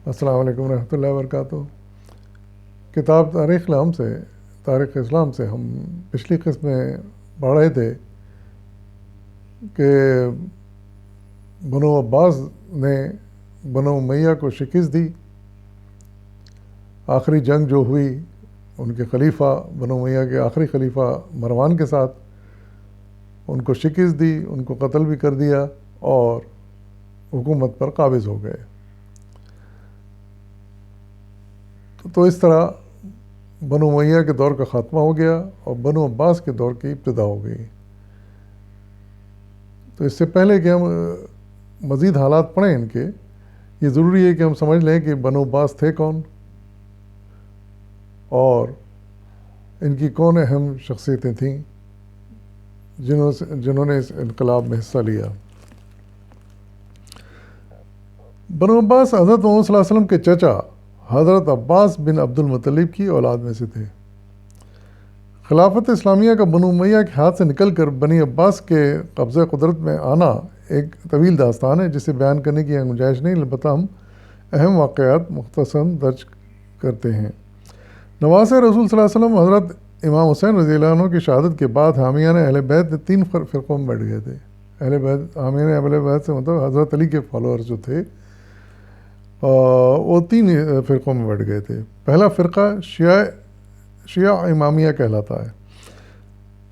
السلام علیکم ورحمۃ اللہ وبرکاتہ۔ کتاب تاریخ اسلام سے ہم پچھلی قسط میں پڑھ رہے تھے کہ بنو عباس نے بنو امیہ کو شکست دی۔ آخری جنگ جو ہوئی ان کے خلیفہ بنو امیہ کے آخری خلیفہ مروان کے ساتھ، ان کو شکست دی، ان کو قتل بھی کر دیا اور حکومت پر قابض ہو گئے۔ تو اس طرح بنو امیہ کے دور کا خاتمہ ہو گیا اور بنو عباس کے دور کی ابتدا ہو گئی۔ تو اس سے پہلے کہ ہم مزید حالات پڑھیں ان کے، یہ ضروری ہے کہ ہم سمجھ لیں کہ بنو عباس تھے کون اور ان کی کون اہم شخصیتیں تھیں جنہوں نے اس انقلاب میں حصہ لیا۔ بنو عباس حضرت محمد صلی اللہ علیہ وسلم کے چچا حضرت عباس بن عبد المطلب کی اولاد میں سے تھے۔ خلافت اسلامیہ کا بنو امیہ کے ہاتھ سے نکل کر بنی عباس کے قبضہ قدرت میں آنا ایک طویل داستان ہے جسے بیان کرنے کی گنجائش نہیں، البتہ ہم اہم واقعات مختصراً درج کرتے ہیں۔ نواسہ رسول صلی اللہ علیہ وسلم حضرت امام حسین رضی اللہ عنہ کی شہادت کے بعد حامیان اہل بیت نے 3 فرقوں میں بٹ گئے تھے۔ حامیان اہل بیت سے مطلب حضرت علی کے فالوورز جو تھے وہ 3 فرقوں میں بٹ گئے تھے۔ پہلا فرقہ شیعہ امامیہ کہلاتا ہے۔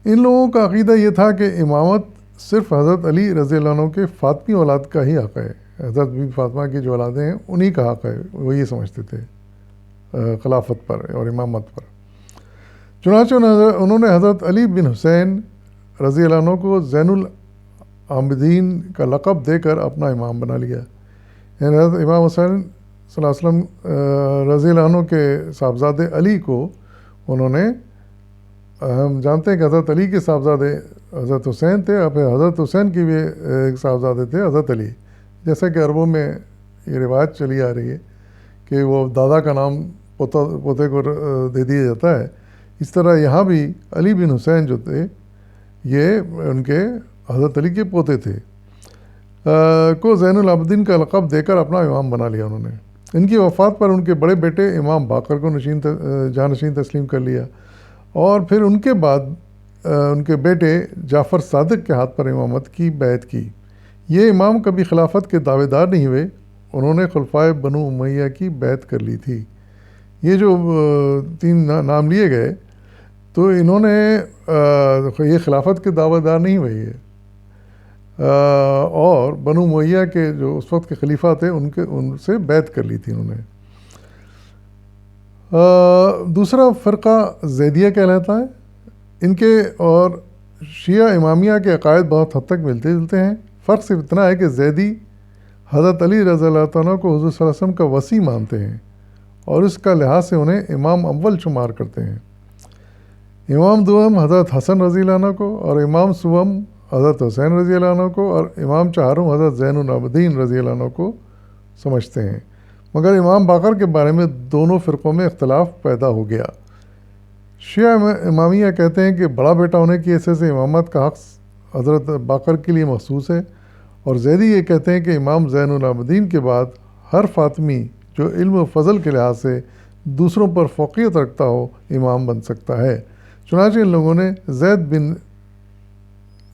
ان لوگوں کا عقیدہ یہ تھا کہ امامت صرف حضرت علی رضی اللہ عنہ کے فاطمی اولاد کا ہی حق ہے، حضرت بی فاطمہ کی جو اولادیں ہیں انہی کا حق ہے، وہ یہ سمجھتے تھے خلافت پر اور امامت پر۔ چنانچہ انہوں نے حضرت علی بن حسین رضی اللہ عنہ کو زین العابدین کا لقب دے کر اپنا امام بنا لیا۔ یعنی حضرت امام حسین صلی اللہ علیہ وسلم رضی اللہ عنہ کے صاحبزادے علی کو انہوں نے، ہم جانتے ہیں کہ حضرت علی کے صاحبزادے حضرت حسین تھے اور پھر حضرت حسین کی بھی ایک صاحبزادے تھے حضرت علی، جیسا کہ عربوں میں یہ روایت چلی آ رہی ہے کہ وہ دادا کا نام پوتے کو دے دیا جاتا ہے۔ اس طرح یہاں بھی علی بن حسین جو تھے یہ ان کے حضرت علی کے پوتے تھے، کو زین العابدین کا لقب دے کر اپنا امام بنا لیا انہوں نے۔ ان کی وفات پر ان کے بڑے بیٹے امام باقر کو جانشین تسلیم کر لیا اور پھر ان کے بعد ان کے بیٹے جعفر صادق کے ہاتھ پر امامت کی بیعت کی۔ یہ امام کبھی خلافت کے دعوے دار نہیں ہوئے، انہوں نے خلفائے بنو امیہ کی بیعت کر لی تھی۔ یہ جو 3 نام لیے گئے تو انہوں نے یہ خلافت کے دعوے دار نہیں ہوئے یہ، اور بنو امیہ کے جو اس وقت کے خلیفہ تھے ان سے بیعت کر لی تھی انہوں نے۔ دوسرا فرقہ زیدیہ کہلاتا ہے۔ ان کے اور شیعہ امامیہ کے عقائد بہت حد تک ملتے جلتے ہیں، فرق صرف اتنا ہے کہ زیدی حضرت علی رضی اللہ عنہ کو حضور صلی اللہ علیہ وسلم کا وصی مانتے ہیں اور اس کا لحاظ سے انہیں امام اول شمار کرتے ہیں۔ امام دوم حضرت حسن رضی اللہ عنہ کو اور امام سوم حضرت حسین رضی اللہ عنہ کو اور امام چہارم حضرت زین العابدین رضی اللہ عنہ کو سمجھتے ہیں، مگر امام باقر کے بارے میں دونوں فرقوں میں اختلاف پیدا ہو گیا۔ شیعہ امامیہ کہتے ہیں کہ بڑا بیٹا ہونے کی حیثیت سے امامت کا حق حضرت باقر کے لیے مخصوص ہے، اور زیدی یہ کہتے ہیں کہ امام زین العابدین کے بعد ہر فاطمی جو علم و فضل کے لحاظ سے دوسروں پر فوقیت رکھتا ہو امام بن سکتا ہے۔ چنانچہ ان لوگوں نے زید بن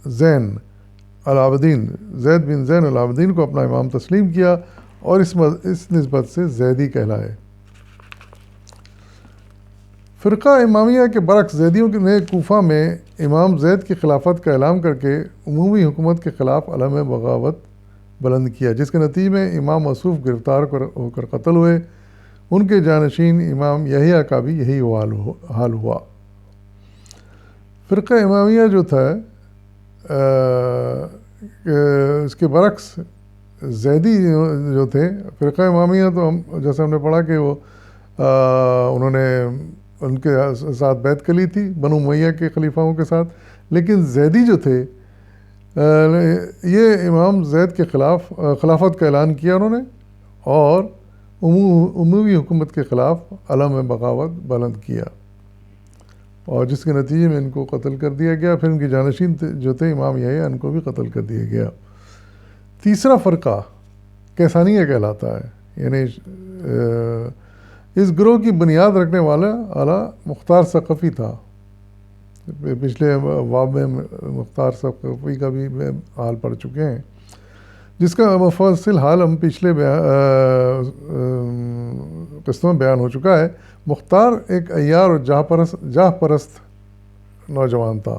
زین العابدین کو اپنا امام تسلیم کیا اور اس نسبت سے زیدی کہلائے۔ فرقہ امامیہ کے برعکس زیدیوں نے کوفہ میں امام زید کی خلافت کا اعلان کر کے عمومی حکومت کے خلاف علم بغاوت بلند کیا، جس کے نتیجے میں امام موصوف گرفتار ہو کر قتل ہوئے۔ ان کے جانشین امام یحییٰ کا بھی یہی حال ہوا۔ فرقہ امامیہ جو تھا اس کے برعکس زیدی جو تھے، فرقہ امامیہ تو جیسے ہم نے پڑھا کہ وہ انہوں نے ان کے ساتھ بیعت کر لی تھی بنو امیہ کے خلیفاؤں کے ساتھ، لیکن زیدی جو تھے یہ امام زید کے خلاف خلافت کا اعلان کیا انہوں نے اور عمومی حکومت کے خلاف علم بغاوت بلند کیا، اور جس کے نتیجے میں ان کو قتل کر دیا گیا۔ پھر ان کے جانشین جو تھے امام یحییٰ ان کو بھی قتل کر دیا گیا۔ تیسرا فرقہ کیسانیہ کہلاتا ہے۔ یعنی اس گروہ کی بنیاد رکھنے والا اعلیٰ مختار ثقفی تھا. پچھلے باب میں مختار ثقفی کا بھی حال پڑھ چکے ہیں، جس کا مفصل حال ہم پچھلے قسطوں میں بیان ہو چکا ہے. مختار ایک عیار اور جاہ پرست نوجوان تھا،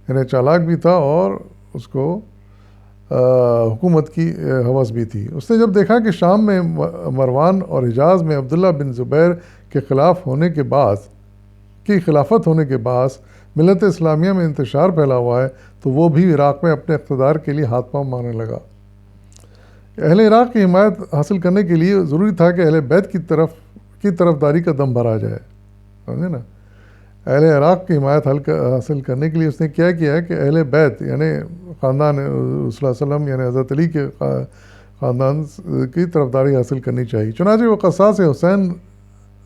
یعنی چالاک بھی تھا اور اس کو حکومت کی ہوس بھی تھی. اس نے جب دیکھا کہ شام میں مروان اور حجاز میں عبداللہ بن زبیر کے خلافت ہونے کے باعث ملت اسلامیہ میں انتشار پھیلا ہوا ہے، تو وہ بھی عراق میں اپنے اقتدار کے لیے ہاتھ پاؤں مارنے لگا. اہل عراق کی حمایت حاصل کرنے کے لیے ضروری تھا کہ اہل بیت کی طرفداری کا دم بھرا جائے. سمجھے نا؟ اہل عراق کی حمایت حاصل کرنے کے لیے اس نے کیا کیا ہے کہ اہل بیت یعنی خاندان صلی اللہ علیہ وسلم یعنی حضرت علی کے خاندان کی طرفداری حاصل کرنی چاہیے. چنانچہ وہ قصاص حسین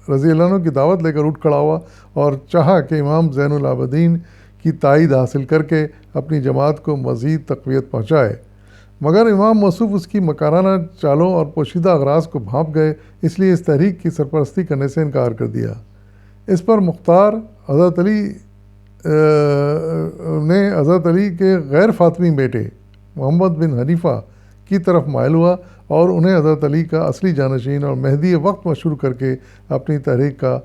رضی اللہ عنہ کی دعوت لے کر اٹھ کھڑا ہوا اور چاہا کہ امام زین العابدین کی تائید حاصل کر کے اپنی جماعت کو مزید تقویت پہنچائے. مگر امام موصوف اس کی مکارانہ چالوں اور پوشیدہ اغراض کو بھانپ گئے، اس لیے اس تحریک کی سرپرستی کرنے سے انکار کر دیا. اس پر مختار حضرت علی کے غیر فاطمی بیٹے محمد بن حنیفہ کی طرف مائل ہوا اور انہیں حضرت علی کا اصلی جانشین اور مہدی وقت مشہور کر کے اپنی تحریک کا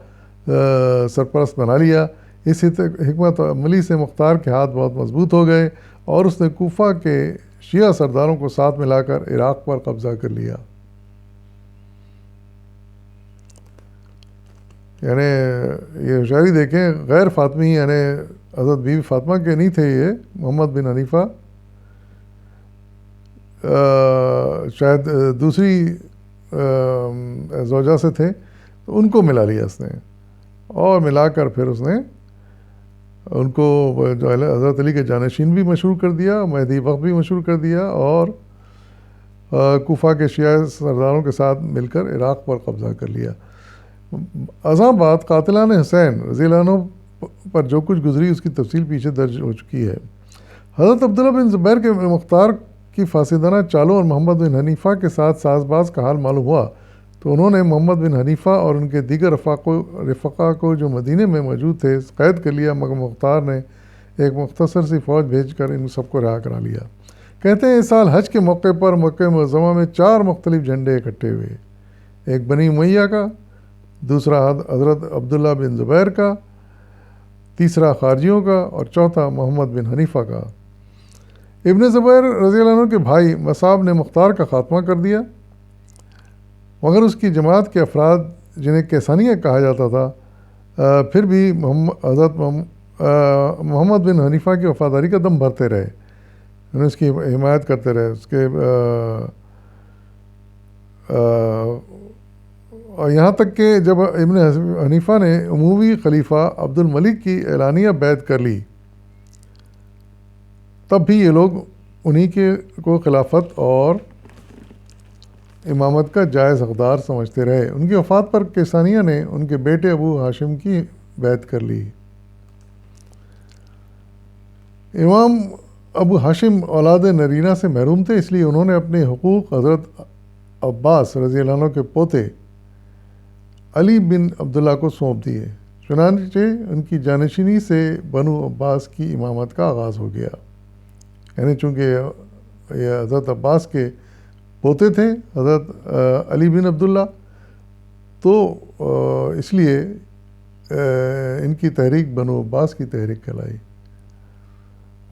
سرپرست بنا لیا. اس حکمت عملی سے مختار کے ہاتھ بہت مضبوط ہو گئے اور اس نے کوفہ کے شیعہ سرداروں کو ساتھ ملا کر عراق پر قبضہ کر لیا. یعنی یہ ہوشیاری دیکھیں، غیر فاطمی یعنی حضرت بی بی فاطمہ کے نہیں تھے، یہ محمد بن حنیفہ شاید دوسری زوجہ سے تھے، تو ان کو ملا لیا اس نے، اور ملا کر پھر اس نے ان کو جو حضرت علی کے جانشین بھی مشہور کر دیا، مہدی وقت بھی مشہور کر دیا، اور کوفہ کے شیعہ سرداروں کے ساتھ مل کر عراق پر قبضہ کر لیا. ازاں بات قاتلان حسین رضی اللہ عنہ پر جو کچھ گزری اس کی تفصیل پیچھے درج ہو چکی ہے. حضرت عبداللہ بن زبیر کے مختار کی فاسدانہ چالوں اور محمد بن حنیفہ کے ساتھ ساز باز کا حال معلوم ہوا تو انہوں نے محمد بن حنیفہ اور ان کے دیگر رفقا کو جو مدینے میں موجود تھے قید کر لیا، مگر مختار نے ایک مختصر سی فوج بھیج کر ان سب کو رہا کرا لیا. کہتے ہیں اس سال حج کے موقع پر مکہ معظمہ میں 4 مختلف جھنڈے اکٹھے ہوئے، ایک بنی امیہ کا، دوسرا حضرت عبداللہ بن زبیر کا، تیسرا خارجیوں کا اور چوتھا محمد بن حنیفہ کا. ابن زبیر رضی اللہ عنہ کے بھائی مصعب نے مختار کا خاتمہ کر دیا، مگر اس کی جماعت کے افراد جنہیں کیسانیہ کہا جاتا تھا پھر بھی حضرت محمد بن حنیفہ کی وفاداری کا دم بھرتے رہے، یعنی اس کی حمایت کرتے رہے. اس کے اور یہاں تک کہ جب ابن حنیفہ نے عموی خلیفہ عبد الملک کی اعلانیہ بیعت کر لی تب بھی یہ لوگ انہی کو خلافت اور امامت کا جائز حقدار سمجھتے رہے. ان کی وفات پر کیسانیہ نے ان کے بیٹے ابو ہاشم کی بیعت کر لی. امام ابو ہاشم اولاد نرینہ سے محروم تھے، اس لیے انہوں نے اپنے حقوق حضرت عباس رضی اللہ عنہ کے پوتے علی بن عبداللہ کو سونپ دیے. چنانچہ ان کی جانشینی سے بنو عباس کی امامت کا آغاز ہو گیا. یعنی چونکہ یہ حضرت عباس کے پوتے تھے حضرت علی بن عبداللہ، تو اس لیے ان کی تحریک بنو عباس کی تحریک کہلائی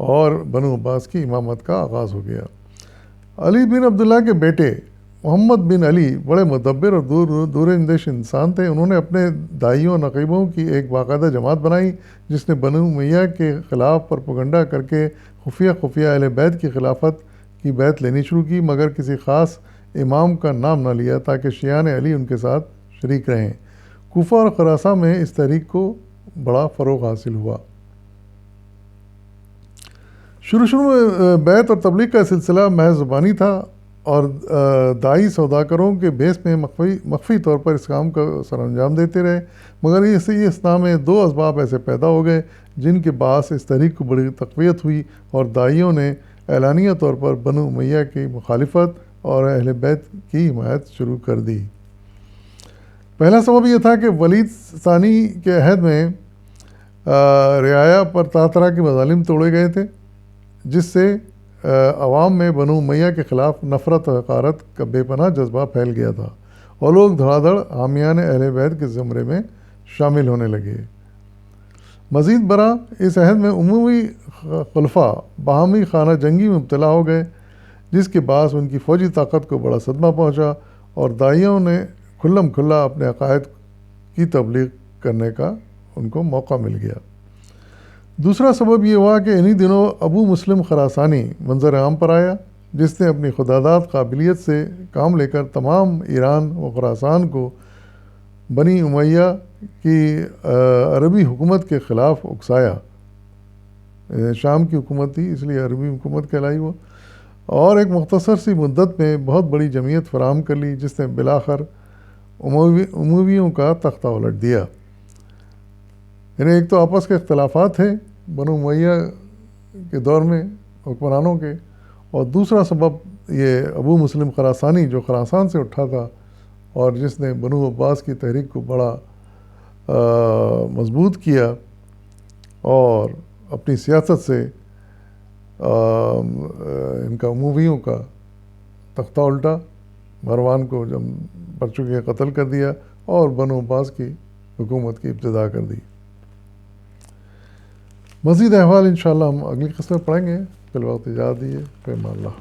اور بنو عباس کی امامت کا آغاز ہو گیا. علی بن عبداللہ کے بیٹے محمد بن علی بڑے مدبر اور دور اندیش انسان تھے. انہوں نے اپنے دائیوں اور نقیبوں کی ایک باقاعدہ جماعت بنائی جس نے بنو امیہ کے خلاف پروپیگنڈا کر کے خفیہ اہل بیت کی خلافت کی بیعت لینی شروع کی، مگر کسی خاص امام کا نام نہ لیا تاکہ شیعان علی ان کے ساتھ شریک رہیں. کوفہ اور خراساں میں اس تحریک کو بڑا فروغ حاصل ہوا. شروع میں بیعت اور تبلیغ کا سلسلہ محض زبانی تھا اور دائی سوداگروں کے بیس میں مخفی طور پر اس کام کا سر انجام دیتے رہے، مگر اسی اثناء میں 2 اسباب ایسے پیدا ہو گئے جن کے باعث اس تحریک کو بڑی تقویت ہوئی اور دائیوں نے اعلانیہ طور پر بنو امیہ کی مخالفت اور اہل بیت کی حمایت شروع کر دی۔ پہلا سبب یہ تھا کہ ولید ثانی کے عہد میں رعایا پر طرح طرح کے مظالم توڑے گئے تھے، جس سے عوام میں بنو امیہ کے خلاف نفرت و حقارت کا بے پناہ جذبہ پھیل گیا تھا، اور لوگ دھڑا دھڑ حامیان اہل بیت کے زمرے میں شامل ہونے لگے۔ مزید برآں اس عہد میں عمومی خلفاء باہمی خانہ جنگی میں مبتلا ہو گئے، جس کے باعث ان کی فوجی طاقت کو بڑا صدمہ پہنچا اور داعیوں نے کھلم کھلا اپنے عقائد کی تبلیغ کرنے کا ان کو موقع مل گیا۔ دوسرا سبب یہ ہوا کہ انہی دنوں ابو مسلم خراسانی منظر عام پر آیا، جس نے اپنی خودداد قابلیت سے کام لے کر تمام ایران و خراسان کو بنی امیہ کی عربی حکومت کے خلاف اکسایا۔ شام کی حکومت تھی اس لیے عربی حکومت کہلائی وہ، اور ایک مختصر سی مدت میں بہت بڑی جمعیت فراہم کر لی، جس نے بالآخر امویوں کا تختہ الٹ دیا۔ یعنی ایک تو آپس کے اختلافات تھے بنو امیہ کے دور میں حکمرانوں کے، اور دوسرا سبب یہ ابو مسلم خراسانی جو خراسان سے اٹھا تھا اور جس نے بنو عباس کی تحریک کو بڑا مضبوط کیا اور اپنی سیاست سے ان کا امویوں کا تختہ الٹا، مروان کو جب پر چکے قتل کر دیا اور بنو عباس کی حکومت کی ابتدا کر دی۔ مزید احوال انشاءاللہ ہم اگلی قسط میں پڑھیں گے۔ فی الوقت اجازت دیجیے، فی امان اللہ۔